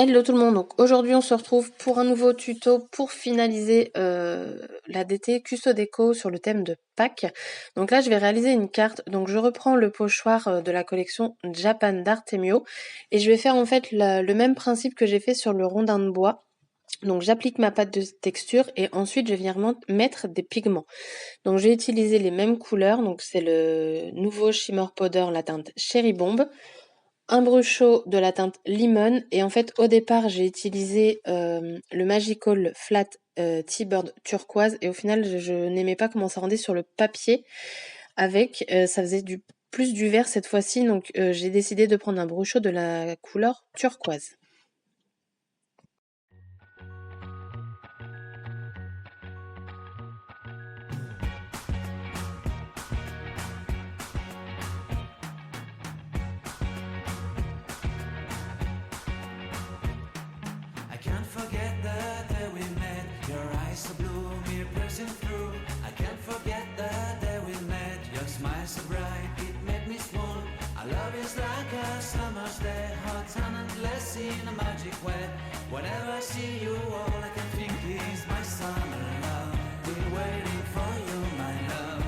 Hello tout le monde, donc aujourd'hui on se retrouve pour un nouveau tuto pour finaliser la DT Custo Déco sur le thème de Pâques. Donc là je vais réaliser une carte, donc je reprends le pochoir de la collection Japan d'Artemio et je vais faire en fait le même principe que j'ai fait sur le rondin de bois. Donc j'applique ma pâte de texture et ensuite je vais venir mettre des pigments. Donc j'ai utilisé les mêmes couleurs, donc c'est le nouveau Shimmer Powder, la teinte Cherry Bomb, un brushot de la teinte Lemon et en fait au départ j'ai utilisé le Magical Flat T-Bird turquoise et au final je n'aimais pas comment ça rendait sur le papier avec, ça faisait plus du vert cette fois-ci donc j'ai décidé de prendre un brushot de la couleur turquoise. Can't forget the day we met. Your eyes so blue, me piercing through. I can't forget the day we met. Your smile so bright, it made me swoon. Our love is like a summer's day, hot and endless in a magic way. Whenever I see you, all I can think is my summer love. Been waiting for you, my love.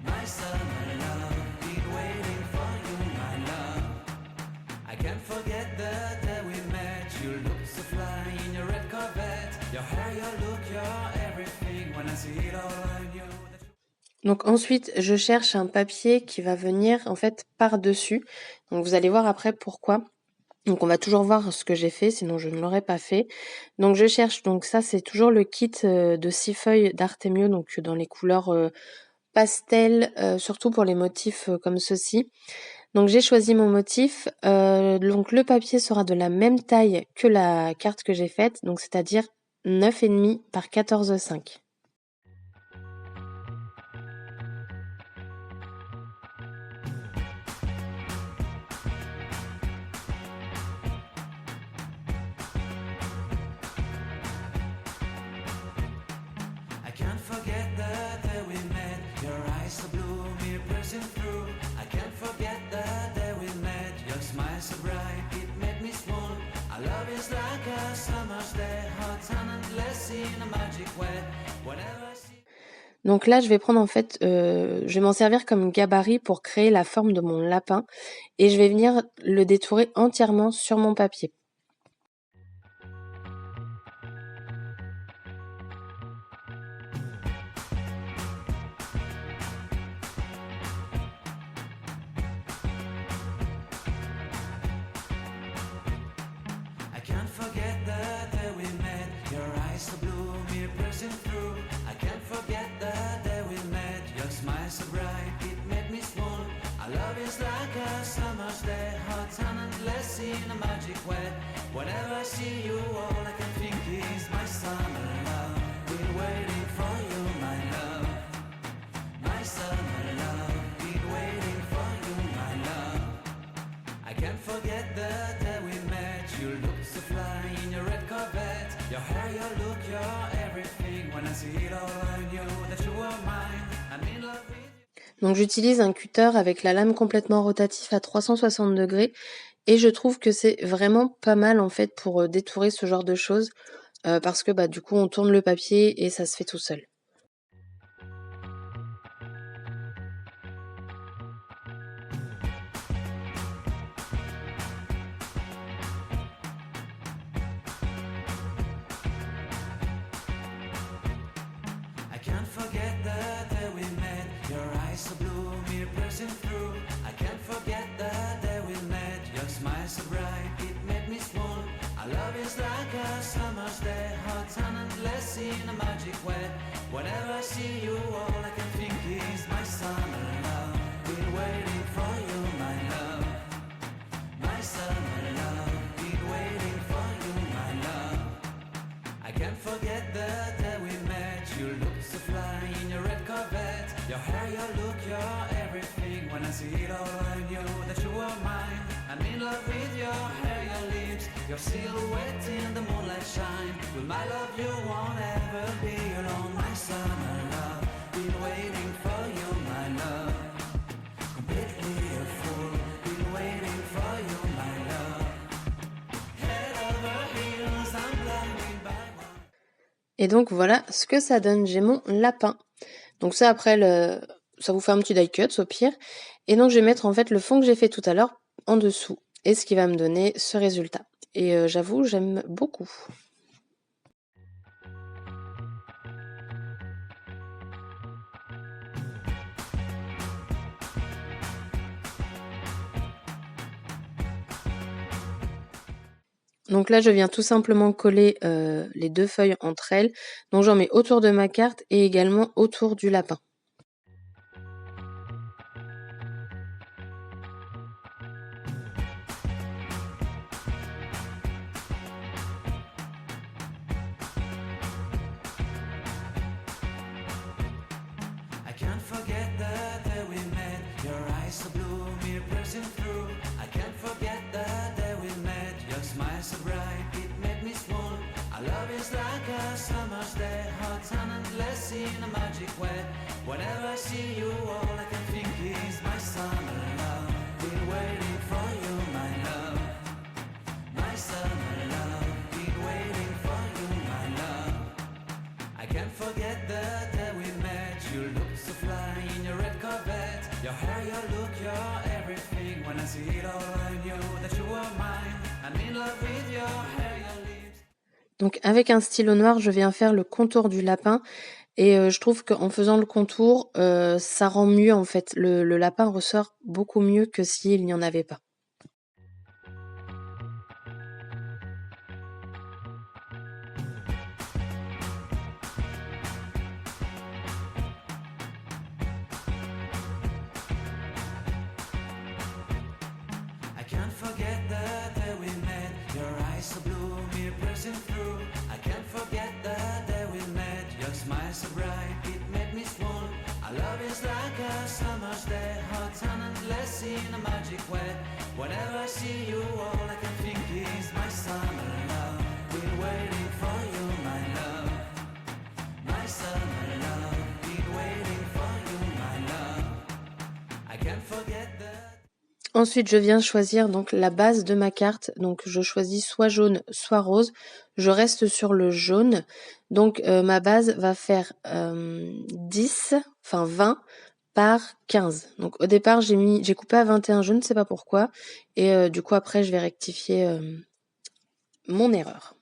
My summer love. Been waiting for you, my love. I can't forget the day we met. You look so fly in your red Corvette. Your hair, your look, your everything. When I see it all, I knew that you... Donc ensuite je cherche un papier qui va venir en fait par-dessus. Donc vous allez voir après pourquoi. Donc on va toujours voir ce que j'ai fait, sinon je ne l'aurais pas fait. Donc je cherche, donc ça c'est toujours le kit de 6 feuilles d'Artemio, donc dans les couleurs pastel, surtout pour les motifs comme ceci. Donc j'ai choisi mon motif, donc le papier sera de la même taille que la carte que j'ai faite, donc c'est-à-dire 9,5 par 14,5. I can't forget the day we met. Your eyes so blue, me piercing through. I can't forget the day we met. Your smile so bright, it made me swoon. Our love is like a summer's day, hot and endless in a magic way. Whenever I see... Donc là, je vais prendre en fait, je vais m'en servir comme gabarit pour créer la forme de mon lapin et je vais venir le détourer entièrement sur mon papier. I can't forget the day we met. Your eyes so blue, me piercing through. I can't forget the day we met. Your smile so bright, it made me swoon. Our love is like a summer's day, hot and endless in a magic way. Whenever I see you, all I can think is my summer love. Been waiting for you, my love. My summer love. Been waiting for you, my love. I can't forget the day we met. You look so fly in your red Corvette. Your hair, your look, your everything. When I see it all, I knew that you were mine. I'm in love with you. Donc j'utilise un cutter avec la lame complètement rotative à 360 degrés et je trouve que c'est vraiment pas mal en fait pour détourer ce genre de choses parce que bah du coup on tourne le papier et ça se fait tout seul. I can't forget the day we met. Your eyes so blue, me piercing through. I can't forget the day we met. Your smile so bright, it made me swoon. Our love is like a summer's day, hot and endless in a magic way. Whenever I see you, all I can think is my summer love. Been waiting for you, my love. My summer love. Been waiting for you, my love. I can't forget the day we met. You look so fly in your red Corvette. Your hair, your look, your everything. When I see it all, I knew that you were mine. I'm in love with your hair, your lips, your silhouette in the moonlight shine. With my love, you won't ever be alone. My summer love, been waiting for you, my love. Completely a fool, been waiting for you, my love. Head Et donc voilà ce que ça donne, j'ai mon lapin. Donc ça après, ça vous fait un petit die cut au pire. Et donc je vais mettre en fait le fond que j'ai fait tout à l'heure en dessous. Et ce qui va me donner ce résultat. Et j'avoue, j'aime beaucoup. Donc là, je viens tout simplement coller les 2 feuilles entre elles. Donc j'en mets autour de ma carte et également autour du lapin. I can't forget the day we met. Your eyes so blue, me piercing through. I can't forget the day we met. Your smile so bright, it made me swoon. Our love is like a summer's day, hot and endless in a magic way. Whenever I see you, all I can think is my summer love. Been waiting for you, my love. My summer love. Been waiting for you, my love. I can't forget the day we met. You looked so fly in your red Corvette. Your hair, your look, your everything. When I see it all, I knew that you were mine. I'm in love with your hair, your lips. Donc avec un stylo noir, je viens faire le contour du lapin. Et je trouve qu'en faisant le contour, ça rend mieux en fait. Le lapin ressort beaucoup mieux que s'il n'y en avait pas. I can't forget the day we met. Your eyes so blue, me piercing through. I can't forget the day we met. Your smile so bright, it made me swoon. Our love is like a summer's day, hot and endless in a magic way. Whenever I see you, all I can think is my summer love. Been waiting for you, my love. My summer love. Been waiting for you, my love. I can't forget the. Ensuite, je viens choisir donc la base de ma carte. Donc je choisis soit jaune, soit rose. Je reste sur le jaune. Donc ma base va faire 10, enfin 20 par 15. Donc au départ, j'ai coupé à 21, je ne sais pas pourquoi. Et du coup, après, je vais rectifier mon erreur.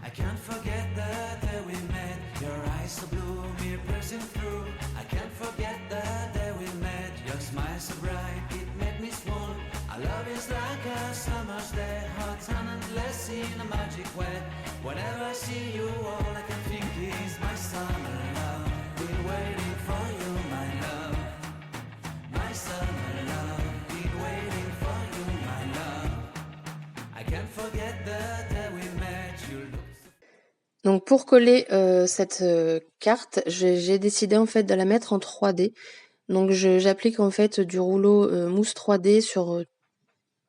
I can't forget the day we met. Your eyes so blue, me piercing through. I can't forget the day we met. Your smile so bright, it made me swoon. Our love is like a summer's day, hot and endless in a magic way. Whenever I see you, all I can think is my summer love. Been waiting for you, my love. My summer love. Been waiting for you, my love. I can't forget the day we met. You look. Donc pour coller cette carte, j'ai décidé en fait de la mettre en 3D. Donc j'applique en fait du rouleau mousse 3D sur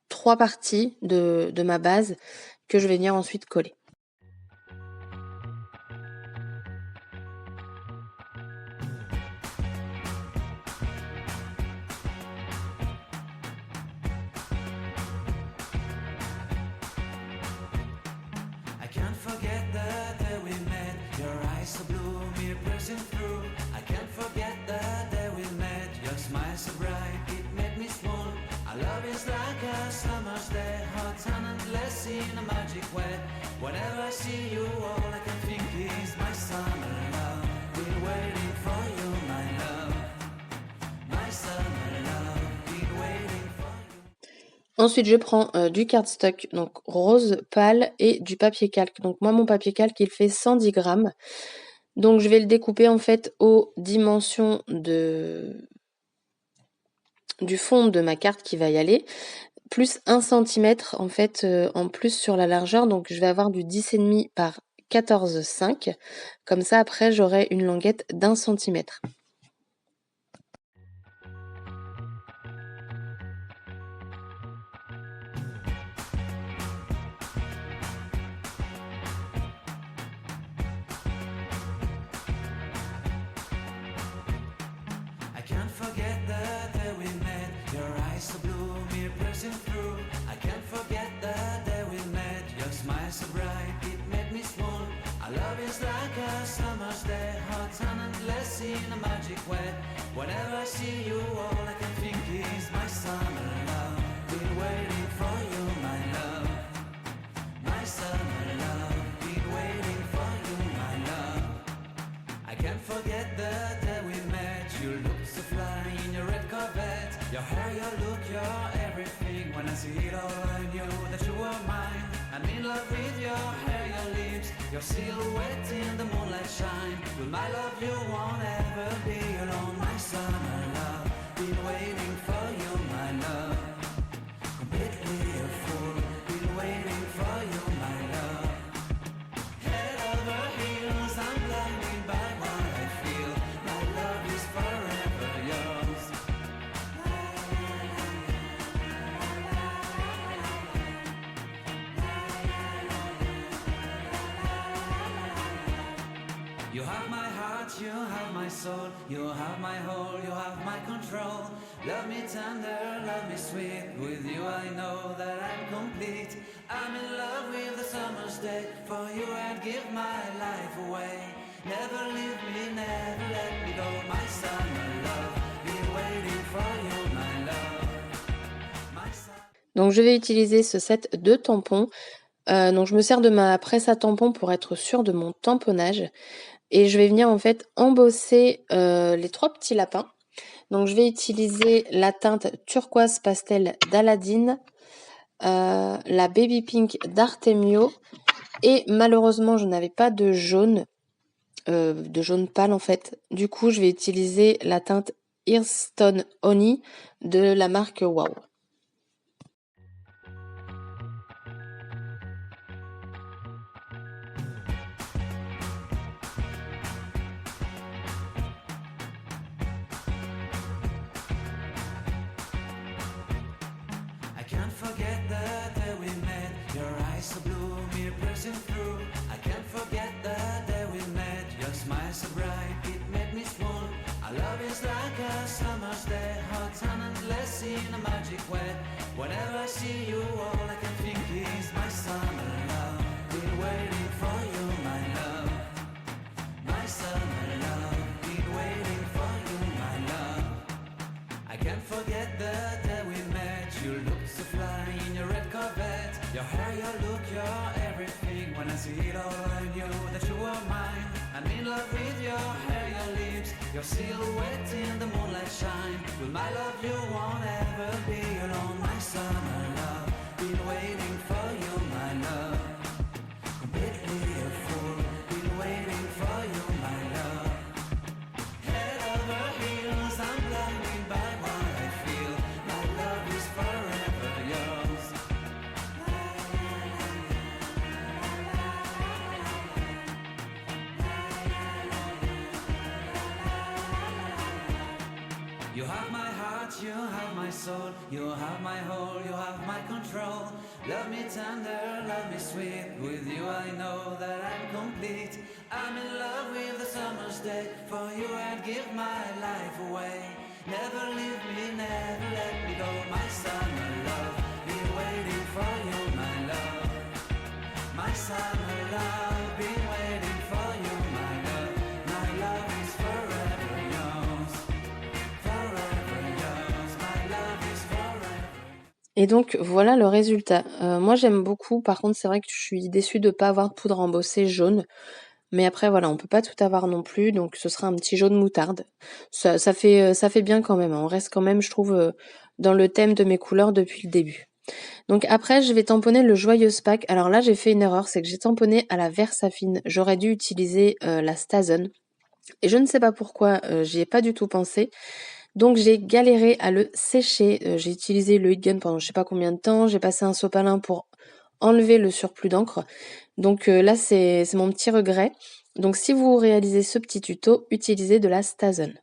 3 parties de ma base que je vais venir ensuite coller. I can't forget the day we met. Your eyes so blue, me piercing through. I can't forget the day we met. Your smile so bright, it made me swoon. Our love is like a summer's day, hot and endless in a magic way. Whenever I see you, all I can think is my summer love. Been waiting for you, my love. My summer love. Been waiting for you. Ensuite, je prends du cardstock, donc rose pâle et du papier calque. Donc moi, mon papier calque, il fait 110 grammes. Donc je vais le découper en fait aux dimensions du fond de ma carte qui va y aller, plus 1 cm en fait en plus sur la largeur. Donc je vais avoir du 10,5 par 14,5. Comme ça, après, j'aurai une languette d'1 cm. in a magic way. Whenever I see you, all I can think is my summer love. Been waiting for you, my love. My summer love. Been waiting for you, my love. I can't forget the day we met. You looked so fly in your red Corvette. Your hair, your look, your everything. When I see it all, I knew that you were mine. I'm in love with your hair, your lips, your silhouette in the moonlight shine. With my love, you won't ever be alone. My summer love, been waiting for you, my love. Completely a fool, been waiting for you, my love. Head over heels, I'm blinded by what I feel. My love is forever yours. You have my heart, you have my soul, you have my whole, you have my control. Love me tender, love me sweet, with you I know that I'm complete. I'm in love with the summer's day, for you I'd give my life away. Never leave me, never let me go, my summer love. Been waiting for you, my love. My summer. Donc je vais utiliser ce set de tampons. Donc je me sers de ma presse à tampons pour être sûre de mon tamponnage. Et je vais venir en fait embosser les 3 petits lapins. Donc je vais utiliser la teinte turquoise pastel d'Aladine, la baby pink d'Artemio, et malheureusement je n'avais pas de jaune pâle en fait. Du coup je vais utiliser la teinte Earthstone Honey de la marque Wow. I can't forget the day we met. Your eyes so blue, me piercing through. I can't forget the day we met. Your smile so bright, it made me swoon. Our love is like a summer's day, hot and endless in a magic way. Whenever I see you, all I can think is my summer love. Been waiting for you, my love. My summer love. Been waiting for you, my love. I can't forget the day we met. You looked so fly in your red Corvette. Your hair, your look, your everything. When I see it all, I knew that you were mine. I'm in love with your hair, your lips, your silhouette in the moonlight shine. With my love, you won't ever be alone. My summer love, been waiting for you, my love. Completely a fool, been waiting for you, my love. Head over heels, I'm blinded by what I feel. My love is forever yours. You have my heart, you have my soul, you have my whole, you have my control. Love me tender, love me sweet, with you I know that I'm complete. I'm in love with the summer's day, for you I'd give my life away. Never leave me, never let me go, my summer love. Been waiting for you, my love. My summer love, been waiting for you, my love. My love is forever yours. Forever yours, my love is forever. Et donc voilà le résultat. Moi j'aime beaucoup, par contre c'est vrai que je suis déçue de ne pas avoir de poudre embossée jaune. Mais après voilà, on peut pas tout avoir non plus, donc ce sera un petit jaune moutarde. Ça fait bien quand même, hein. On reste quand même, je trouve, dans le thème de mes couleurs depuis le début. Donc après, je vais tamponner le Joyeuse Pack. Alors là, j'ai fait une erreur, c'est que j'ai tamponné à la Versafine. J'aurais dû utiliser la Stazen. Et je ne sais pas pourquoi, j'y ai pas du tout pensé. Donc j'ai galéré à le sécher. J'ai utilisé le heat gun pendant je sais pas combien de temps. J'ai passé un sopalin pour enlever le surplus d'encre. Donc là, c'est mon petit regret. Donc si vous réalisez ce petit tuto, utilisez de la Stazen.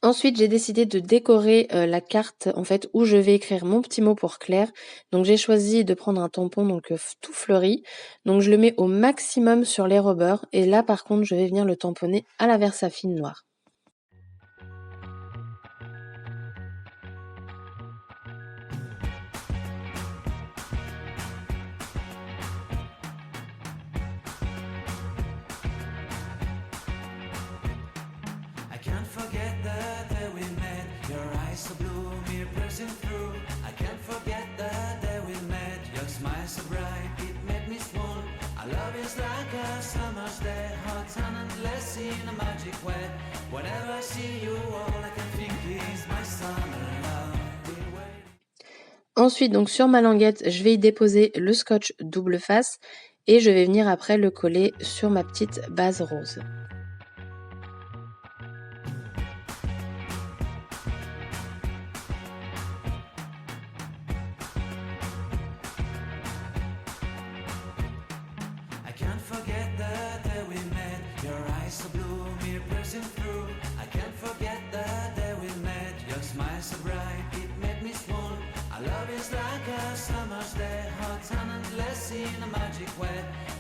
Ensuite, j'ai décidé de décorer la carte en fait où je vais écrire mon petit mot pour Claire. Donc j'ai choisi de prendre un tampon tout fleuri. Donc je le mets au maximum sur les rubbers et là par contre, je vais venir le tamponner à la Versafine noire. can't forget the day we met. Your eyes so blue, me piercing through. I can't forget the day we met. Your smile so bright, it made me swoon. Our love is like a summer's day, hot and endless in a magic way. Whenever I see you, all I can think is my summer love. Ensuite, donc sur ma languette, je vais y déposer le scotch double face et je vais venir après le coller sur ma petite base rose.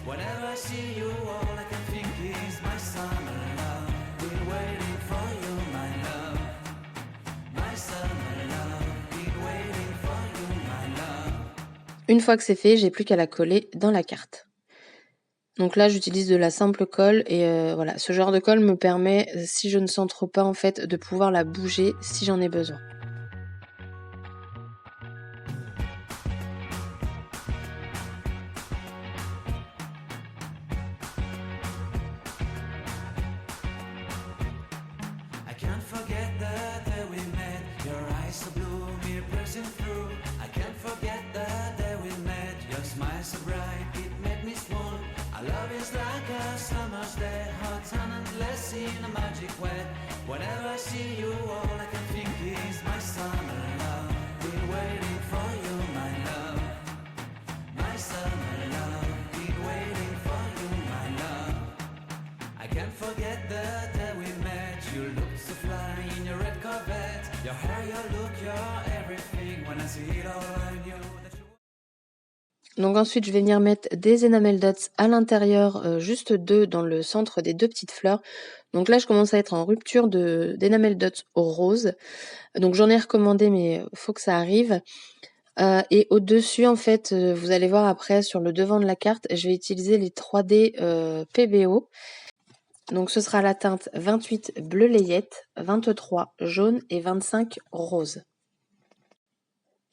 Whenever I see you, all I can think is my summer love. Been waiting for you, my love. My summer love. Been waiting for you, my love. Une fois que c'est fait, j'ai plus qu'à la coller dans la carte. Donc là, j'utilise de la simple colle et voilà, ce genre de colle me permet, si je ne sens trop pas en fait, de pouvoir la bouger si j'en ai besoin. Whenever I see you, all I can think is my summer love. Been waiting for you, my love. My summer love. Been waiting for you, my love. I can't forget the day we met. You looked so fly in your red Corvette. Your hair, your look, your everything. When I see it all, I knew that you... Donc ensuite, je vais venir mettre des enamel dots à l'intérieur, juste 2 dans le centre des 2 petites fleurs. Donc là, je commence à être en rupture d'enamel dots au rose. Donc j'en ai recommandé, mais faut que ça arrive. Et au-dessus, en fait, vous allez voir après sur le devant de la carte, je vais utiliser les 3D PBO. Donc ce sera la teinte 28 bleu layette, 23 jaune et 25 rose.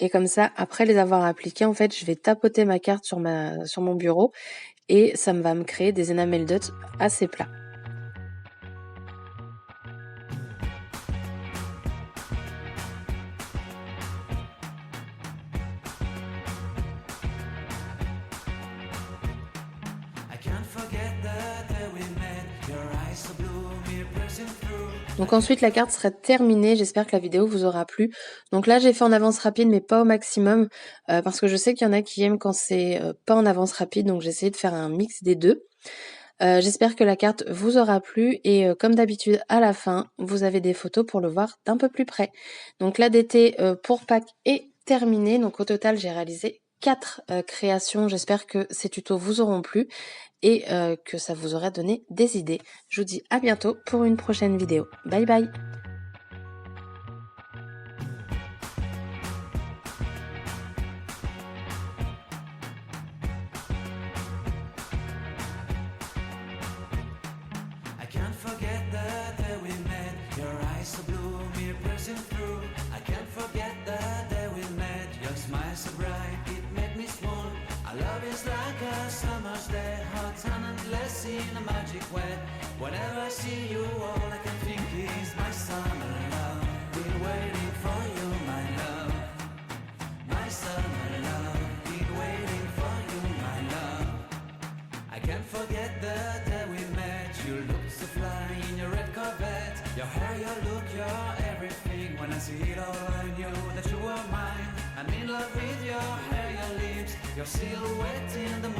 Et comme ça, après les avoir appliqués, en fait, je vais tapoter ma carte sur mon bureau et ça va me créer des enamel dots assez plats. Donc ensuite la carte sera terminée, j'espère que la vidéo vous aura plu. Donc là j'ai fait en avance rapide mais pas au maximum parce que je sais qu'il y en a qui aiment quand c'est pas en avance rapide, donc j'ai essayé de faire un mix des deux. J'espère que la carte vous aura plu et comme d'habitude à la fin vous avez des photos pour le voir d'un peu plus près. Donc l'ADT pour Pâques est terminé, donc au total j'ai réalisé 4 créations, j'espère que ces tutos vous auront plu et que ça vous aura donné des idées. Je vous dis à bientôt pour une prochaine vidéo. Bye bye! In a magic way. Whenever I see you, all I can think is my summer love. Been waiting for you, my love. My summer love. Been waiting for you, my love. I can't forget the day we met. You looked so fly in your red Corvette. Your hair, your look, your everything. When I see it all, I knew that you were mine. I'm in love with your hair, your lips, your silhouette in the morning.